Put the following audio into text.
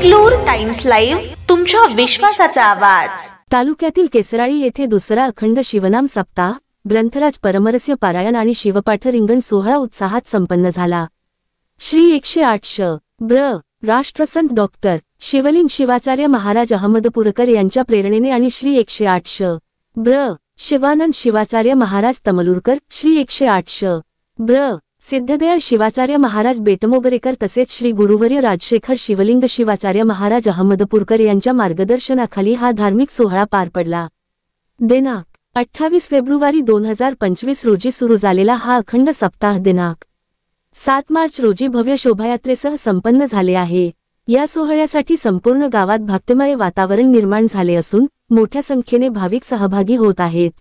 Deglur times live, तुमच्या विश्वासाचा आवाज। तालुक्यातील केसराळी येथे दुसरा अखंड शिवनाम सप्ताह, ग्रंथराज परमरस्य पारायण आणि शिवपाठ रिंगण सोहळा उत्साहात संपन्न झाला। श्री 108 श. ब्र. राष्ट्रसंत डॉक्टर शिवलिंग शिवाचार्य महाराज अहमदपूरकर यांच्या प्रेरणेने आणि श्री 108 श. ब्र. शिवानंद शिवाचार्य महाराज तमलूरकर, श्री 108 श. ब्र. सिद्धदयाळ शिवाचार्य महाराज बेटमोगरेकर तसेच श्री गुरुवर्य राजशेखर शिवलिंग शिवाचार्य महाराज अहमदपूरकर यांच्या मार्गदर्शनाखाली हा धार्मिक सोहळा पार पडला। दिनांक 28 फेब्रुवारी 2025 रोजी सुरू झालेला हा अखंड सप्ताह दिनांक 7 मार्च रोजी भव्य शोभायात्रेसह संपन्न झाले आहे। या सोहळ्यासाठी संपूर्ण गावात भक्तिमय वातावरण निर्माण झाले असून मोठ्या संख्येने भाविक सहभागी होत आहेत।